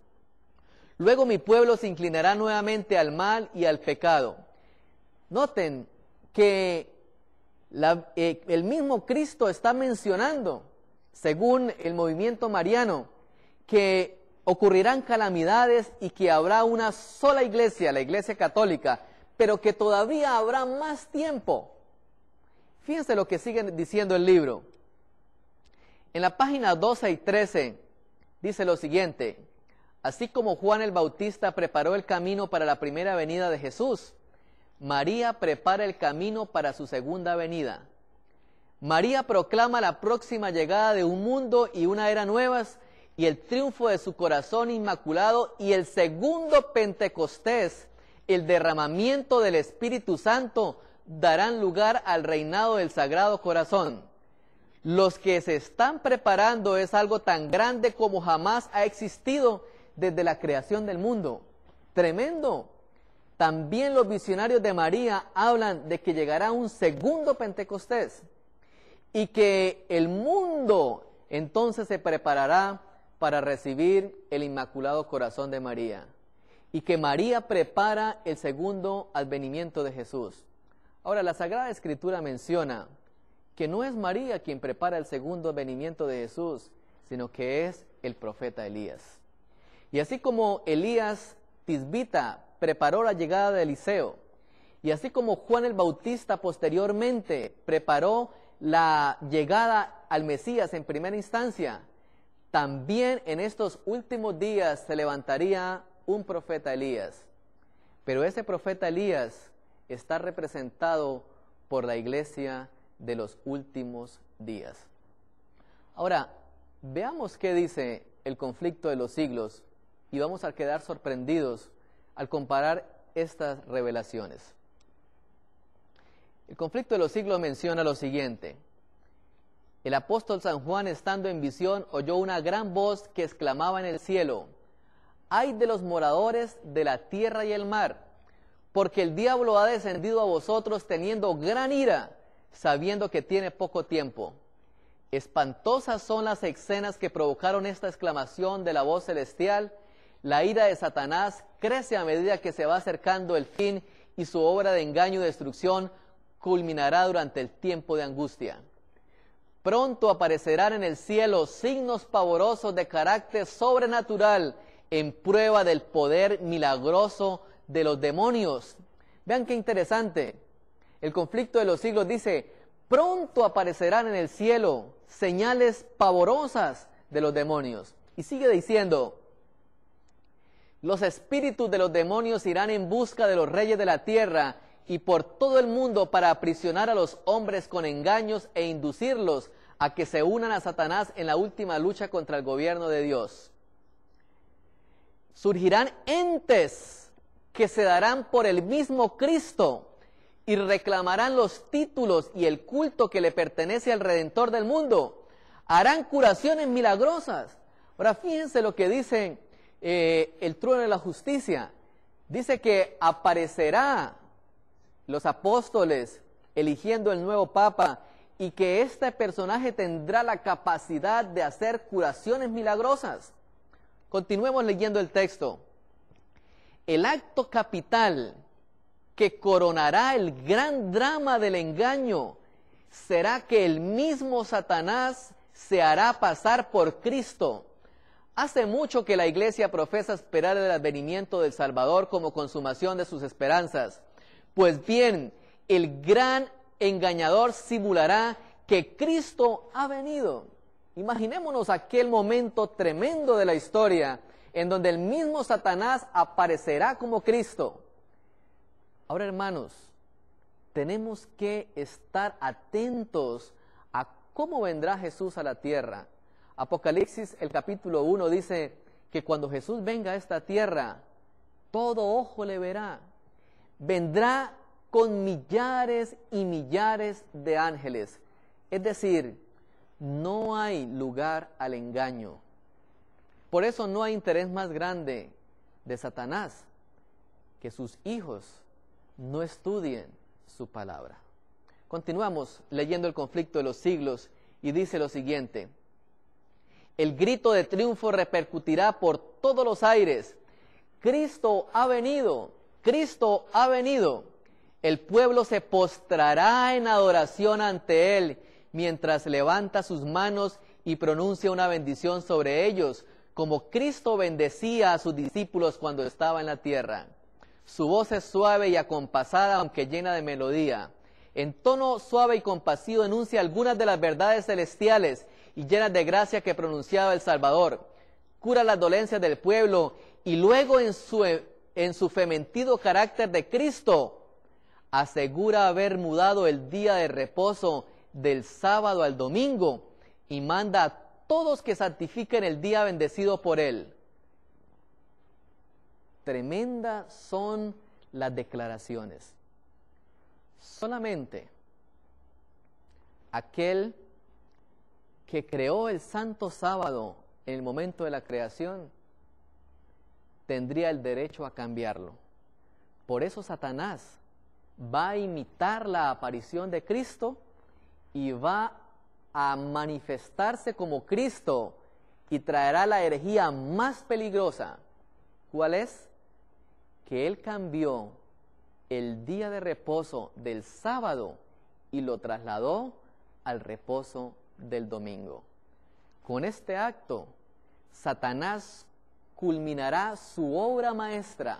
Luego mi pueblo se inclinará nuevamente al mal y al pecado. Noten que el mismo Cristo está mencionando, según el movimiento mariano, que ocurrirán calamidades y que habrá una sola iglesia, la Iglesia Católica, pero que todavía habrá más tiempo. Fíjense lo que sigue diciendo el libro. En la página 12 y 13 dice lo siguiente: así como Juan el Bautista preparó el camino para la primera venida de Jesús, María prepara el camino para su segunda venida. María proclama la próxima llegada de un mundo y una era nuevas y el triunfo de su corazón inmaculado y el segundo Pentecostés, el derramamiento del Espíritu Santo, darán lugar al reinado del Sagrado Corazón. Los que se están preparando es algo tan grande como jamás ha existido desde la creación del mundo. Tremendo. También los visionarios de María hablan de que llegará un segundo Pentecostés y que el mundo entonces se preparará para recibir el Inmaculado Corazón de María y que María prepara el segundo advenimiento de Jesús. Ahora, la Sagrada Escritura menciona que no es María quien prepara el segundo advenimiento de Jesús, sino que es el profeta Elías. Y así como Elías Tisbita preparó la llegada de Eliseo, y así como Juan el Bautista posteriormente preparó la llegada al Mesías en primera instancia, también en estos últimos días se levantaría un profeta Elías. Pero ese profeta Elías está representado por la iglesia de los últimos días. Ahora, veamos qué dice el conflicto de los siglos y vamos a quedar sorprendidos al comparar estas revelaciones. El conflicto de los siglos menciona lo siguiente: el apóstol San Juan, estando en visión, oyó una gran voz que exclamaba en el cielo: ¡ay de los moradores de la tierra y el mar! Porque el diablo ha descendido a vosotros teniendo gran ira, sabiendo que tiene poco tiempo. Espantosas son las escenas que provocaron esta exclamación de la voz celestial. La ira de Satanás crece a medida que se va acercando el fin y su obra de engaño y destrucción culminará durante el tiempo de angustia. Pronto aparecerán en el cielo signos pavorosos de carácter sobrenatural en prueba del poder milagroso de los demonios. Vean qué interesante. El conflicto de los siglos dice: pronto aparecerán en el cielo señales pavorosas de los demonios. Y sigue diciendo: los espíritus de los demonios irán en busca de los reyes de la tierra y por todo el mundo para aprisionar a los hombres con engaños e inducirlos a que se unan a Satanás en la última lucha contra el gobierno de Dios. Surgirán entes que se darán por el mismo Cristo y reclamarán los títulos y el culto que le pertenece al Redentor del mundo. Harán curaciones milagrosas. Ahora fíjense lo que dice el trueno de la justicia, Dice que aparecerá los apóstoles eligiendo el nuevo Papa y que este personaje tendrá la capacidad de hacer curaciones milagrosas. Continuemos leyendo el texto. El acto capital que coronará el gran drama del engaño será que el mismo Satanás se hará pasar por Cristo. Hace mucho que la Iglesia profesa esperar el advenimiento del Salvador como consumación de sus esperanzas. Pues bien, el gran engañador simulará que Cristo ha venido. Imaginémonos aquel momento tremendo de la historia en donde el mismo Satanás aparecerá como Cristo. Ahora, hermanos, tenemos que estar atentos a cómo vendrá Jesús a la tierra. Apocalipsis, el capítulo 1, dice que cuando Jesús venga a esta tierra, todo ojo le verá. Vendrá con millares y millares de ángeles. Es decir, no hay lugar al engaño. Por eso no hay interés más grande de Satanás que sus hijos no estudien su palabra. Continuamos leyendo el conflicto de los siglos y dice lo siguiente: el grito de triunfo repercutirá por todos los aires. Cristo ha venido, Cristo ha venido. El pueblo se postrará en adoración ante Él, mientras levanta sus manos y pronuncia una bendición sobre ellos, como Cristo bendecía a sus discípulos cuando estaba en la tierra. Su voz es suave y acompasada, aunque llena de melodía. En tono suave y compasivo enuncia algunas de las verdades celestiales y llenas de gracia que pronunciaba el Salvador. Cura las dolencias del pueblo y luego en su fementido carácter de Cristo asegura haber mudado el día de reposo del sábado al domingo y manda a todos que santifiquen el día bendecido por Él. Tremendas son las declaraciones. Solamente aquel que creó el santo sábado en el momento de la creación tendría el derecho a cambiarlo. Por eso Satanás va a imitar la aparición de Cristo y va a manifestarse como Cristo y traerá la herejía más peligrosa. ¿Cuál es? Que Él cambió el día de reposo del sábado y lo trasladó al reposo del domingo. Con este acto, Satanás culminará su obra maestra.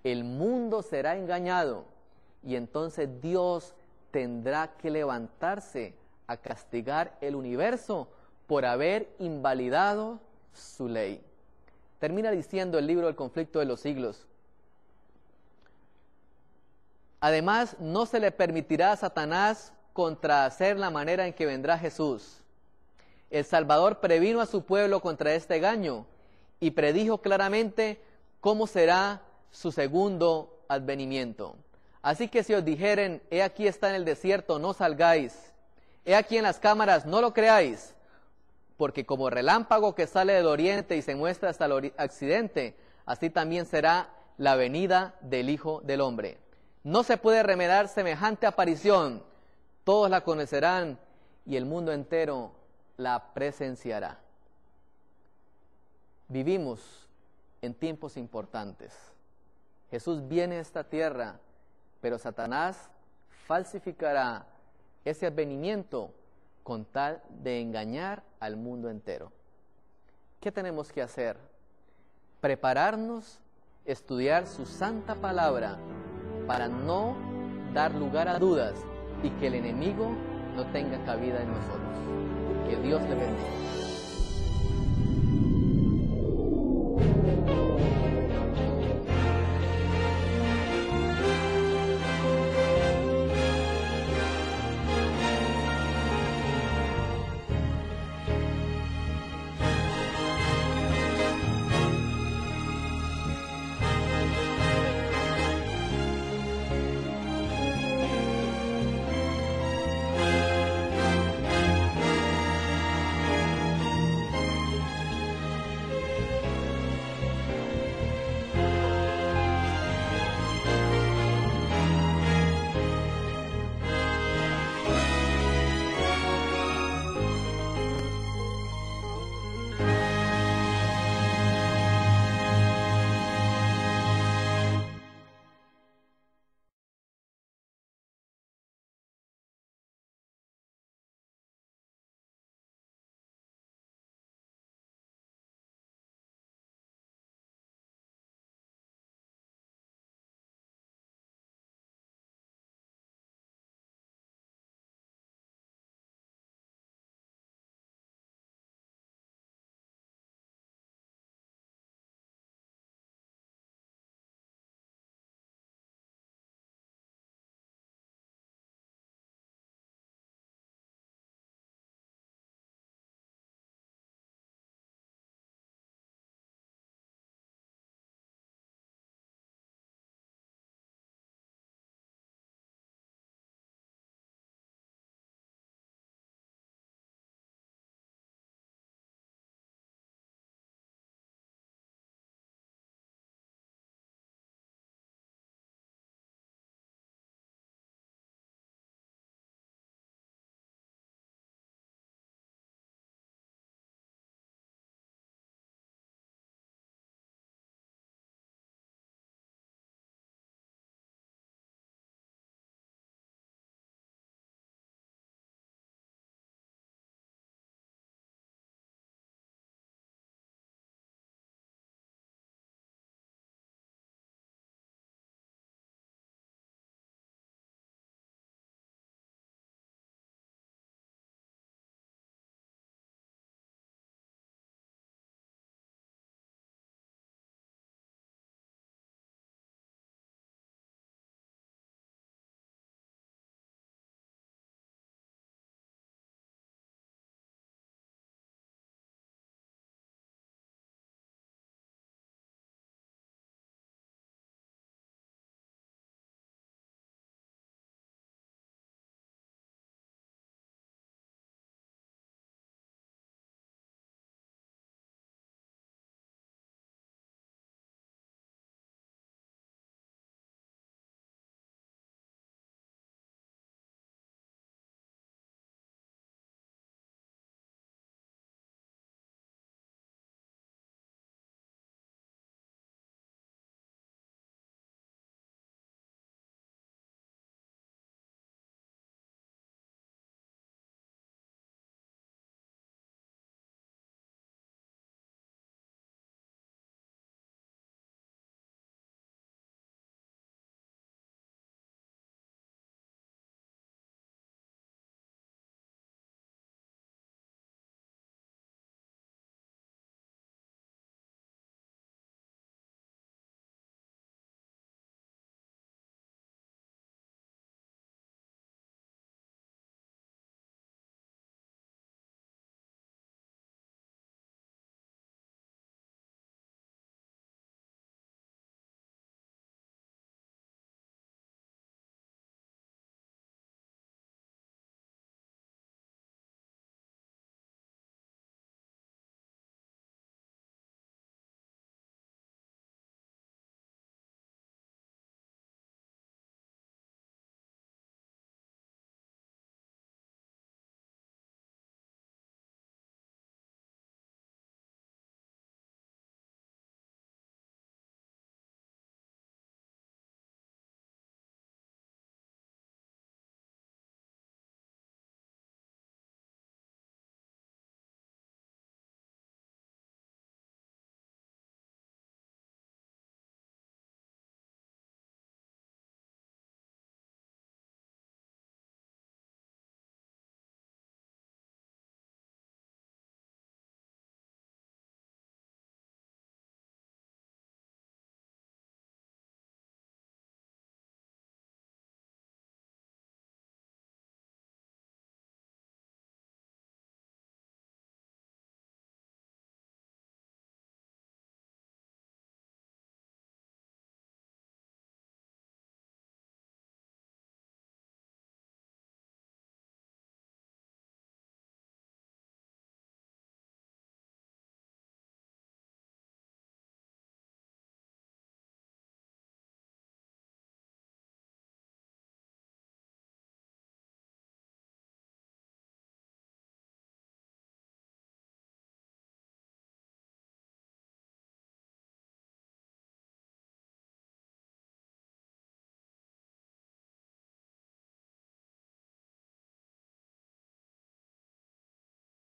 El mundo será engañado y entonces Dios tendrá que levantarse a castigar el universo por haber invalidado su ley. Termina diciendo el libro del conflicto de los siglos: además, no se le permitirá a Satanás contrahacer la manera en que vendrá Jesús. El Salvador previno a su pueblo contra este engaño y predijo claramente cómo será su segundo advenimiento. Así que si os dijeren, he aquí está en el desierto, no salgáis. He aquí en las cámaras, no lo creáis. Porque como relámpago que sale del oriente y se muestra hasta el occidente, así también será la venida del Hijo del Hombre. No se puede remediar semejante aparición. Todos la conocerán y el mundo entero la presenciará. Vivimos en tiempos importantes. Jesús viene a esta tierra, pero Satanás falsificará ese advenimiento con tal de engañar al mundo entero. ¿Qué tenemos que hacer? Prepararnos, estudiar su santa palabra para no dar lugar a dudas y que el enemigo no tenga cabida en nosotros. Que Dios le bendiga.